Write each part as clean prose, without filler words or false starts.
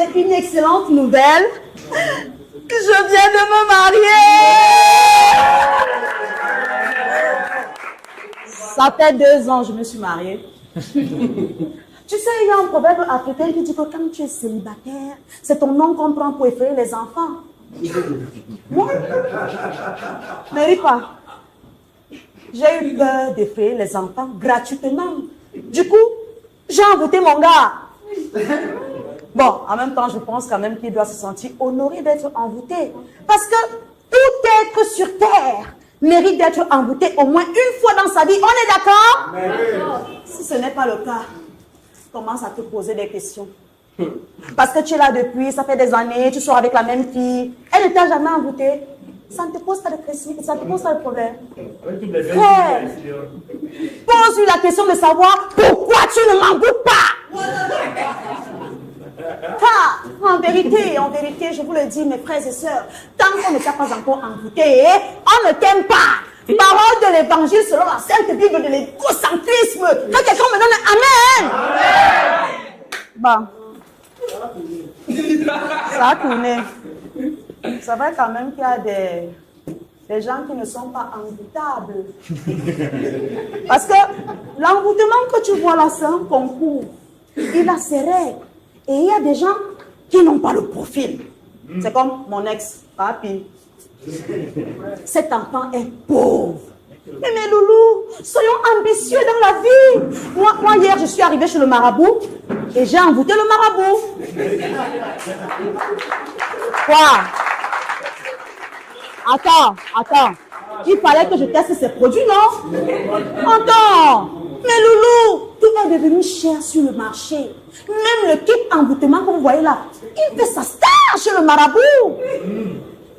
j'ai une excellente nouvelle. Je viens de me marier. Ça fait 2 ans que je me suis mariée. Tu sais, il y a un proverbe africain qui dit que quand tu es célibataire, c'est ton nom qu'on prend pour effrayer les enfants. Moi, ne ris pas. J'ai eu peur d'effrayer les enfants gratuitement. Du coup, j'ai envoûté mon gars. Bon, en même temps, je pense quand même qu'il doit se sentir honoré d'être envoûté. Parce que tout être sur terre mérite d'être envoûté au moins une fois dans sa vie. On est d'accord? Si ce n'est pas le cas, commence à te poser des questions. Parce que tu es là depuis, ça fait des années, tu sors avec la même fille. Elle ne t'a jamais envoûté. Ça ne te pose pas de questions, ça ne te pose pas de problème. Frère, pose-lui la question de savoir pourquoi tu ne m'envoûtes pas. Car, en vérité, je vous le dis, mes frères et sœurs, tant qu'on ne t'a pas encore envoûté, on ne t'aime pas. Parole de l'évangile selon la Sainte Bible de l'égocentrisme. Que quelqu'un me donne Amen. Bon. Ça a tourné. C'est vrai quand même qu'il y a des gens qui ne sont pas envoûtables. Parce que l'envoûtement que tu vois là, c'est un concours. Il a ses règles. Et il y a des gens qui n'ont pas le profil. C'est comme mon ex, papi. Cet enfant est pauvre. Mais mes loulous, soyons ambitieux dans la vie. Moi hier, je suis arrivée chez le marabout et j'ai envoûté le marabout. Quoi? Attends. Il fallait que je teste ces produits, non? Attends. Mais loulou, tout est devenu cher sur le marché. Même le kit envoûtement que vous voyez là, il fait sa star chez le marabout.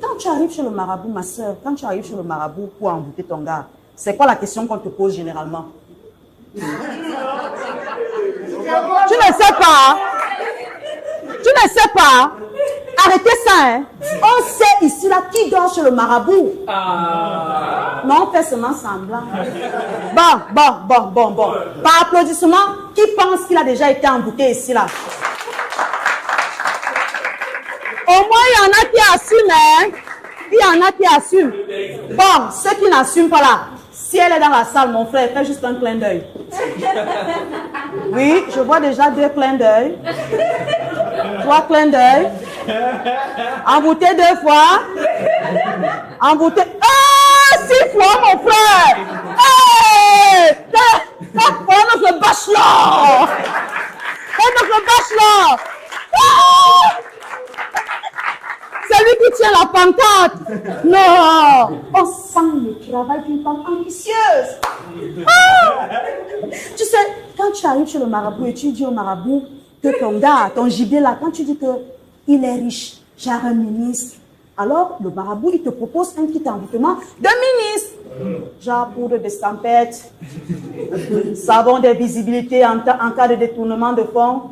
Quand tu arrives chez le marabout, ma soeur, quand tu arrives chez le marabout pour envoûter ton gars, c'est quoi la question qu'on te pose généralement? Tu ne sais pas. Tu ne sais pas. Arrêtez ça, hein. On sait ici là qui dort chez le marabout. Non, on fait seulement semblant. Bon. Par applaudissement, qui pense qu'il a déjà été envoûté ici là? Au moins, il y en a qui assument, hein. Il y en a qui assument. Bon, ceux qui n'assument pas là, si elle est dans la salle, mon frère, fais juste un clin d'œil. Oui, je vois déjà 2 clins d'œil. 3 clins d'œil. Envoûté 2 fois. Envoûté. Ah, 6 fois, mon frère. Hey! Oh, notre bachelor. C'est lui qui tient la pancarte. Non. On sent le travail d'une femme ambitieuse. Tu sais, quand tu arrives chez le marabout et tu dis au marabout que ton gars, ton gibier là, quand tu dis qu'il est riche, genre un ministre, alors le marabout, il te propose un kit envoûtement de ministre. Genre poudre d'estampette, savon de visibilité en cas de détournement de fonds.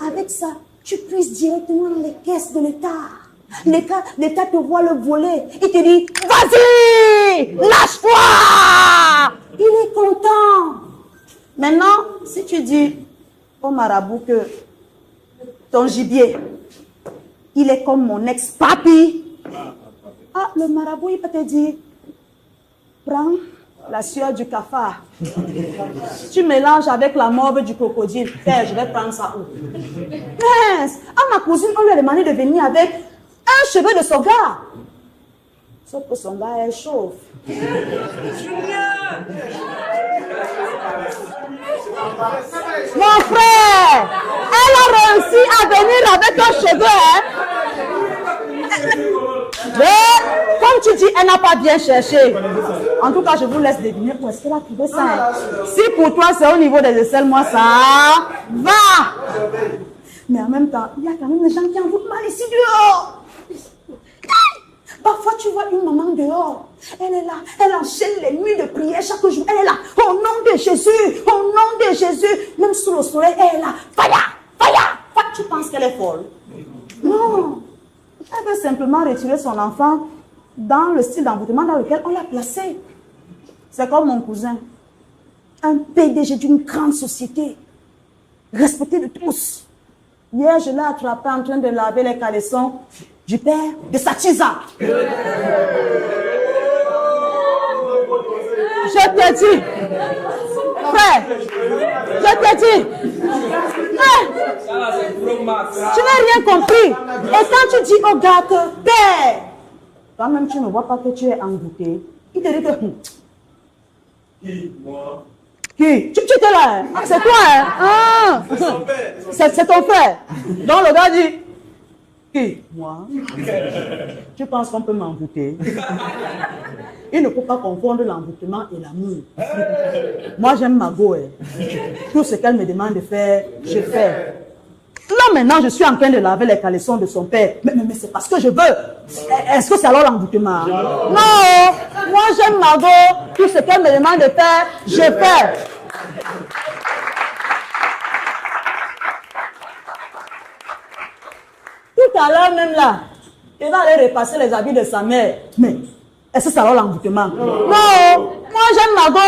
Avec ça, tu puisses directement dans les caisses de l'État. L'État te voit le voler. Il te dit, vas-y, lâche-toi. Il est content. Maintenant, si tu dis au marabout que ton gibier, il est comme mon ex-papi. Ah, le marabout, il peut te dire, prends la sueur du cafard. Tu mélanges avec la morve du crocodile. Je vais prendre ça où? Mince, à ma cousine, on lui a demandé de venir avec un cheveu de son gars. Sauf que son gars est chauve. Mon frère, elle a réussi à venir avec un cheveu. Mais, comme tu dis, elle n'a pas bien cherché. En tout cas, je vous laisse deviner où est-ce qu'elle a trouvé ça. Si pour toi, c'est au niveau des aisselles, moi, ça va. Mais en même temps, il y a quand même des gens qui envoûtent mal ici dehors. Parfois, tu vois une maman dehors. Elle est là, elle enchaîne les nuits de prière chaque jour. Elle est là, au nom de Jésus, au nom de Jésus. Même sous le soleil, elle est là. Fire. Tu penses qu'elle est folle? Non. Elle veut simplement retirer son enfant dans le style d'envoûtement dans lequel on l'a placé. C'est comme mon cousin. Un PDG d'une grande société. Respecté de tous. Hier, je l'ai attrapé en train de laver les caleçons du père de Satiza. Je te dis, frère, je te dis, tu n'as rien compris. Et quand tu dis au gars que, père, toi-même tu ne vois pas que tu es envoûté, il te dit que, Qui? Moi? qui? Tu étais là, hein? Ah, c'est toi, hein? Ah. C'est ton frère. Donc le gars dit, qui? Moi? Tu penses qu'on peut m'envoûter? Il ne faut pas confondre l'envoûtement et l'amour. Moi, j'aime ma go. Tout ce qu'elle me demande de faire, je fais. Là, maintenant, je suis en train de laver les caleçons de son père. Mais c'est parce que je veux. Est-ce que c'est alors l'envoûtement? Non. Moi, j'aime ma go. Tout ce qu'elle me demande de faire, je fais. Tout à l'heure, même là, il va aller repasser les habits de sa mère. Mais est-ce que c'est alors l'envoûtement? Non. Moi, j'aime ma go.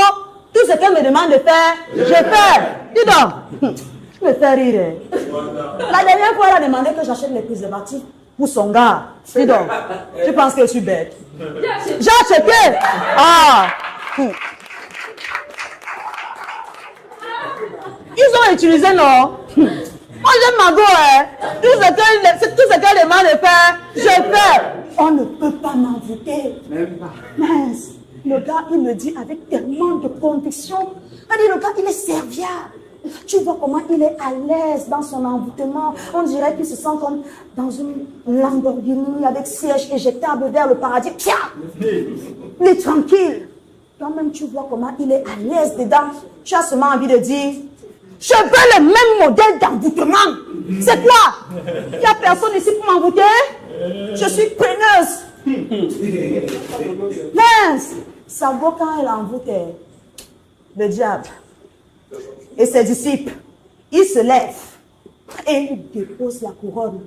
Tout ce qu'elle me demande de faire, je fais. Dis donc. Tu me fais rire. La dernière fois, elle a demandé que j'achète les préservatifs pour son gars. Dis donc. Tu penses que je suis bête? J'ai acheté. Ah. Ils ont utilisé, non? Moi, j'aime ma go, hein. Tout ce qu'elle demande de faire, je fais. On ne peut pas m'envoûter. Même pas. Mince. Le gars, il me dit avec tellement de conviction. Il dit, le gars, il est serviable. Tu vois comment il est à l'aise dans son envoûtement. On dirait qu'il se sent comme dans une Lamborghini avec siège éjectable vers le paradis. Tiens, il est tranquille. Toi-même, tu vois comment il est à l'aise dedans. Tu as seulement envie de dire, je veux le même modèle d'envoûtement. C'est quoi? Il n'y a personne ici pour m'envoûter? Je suis preneuse. Mince. Ça vaut quand elle envoûte le diable et ses disciples. Ils se lèvent et ils déposent la couronne.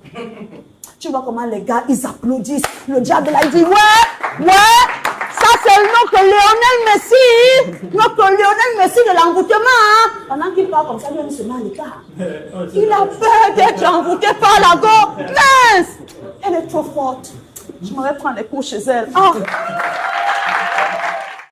Tu vois comment les gars, ils applaudissent. Le diable là, il dit, ouais, ça c'est notre Lionel Messi. Notre Lionel Messi de l'envoûtement. Hein. Pendant qu'il parle comme ça, lui, il se met à l'écart. Il a peur d'être envoûté par la go. Mince. Elle est trop forte. Je m'en vais prendre les coups chez elle. Oh.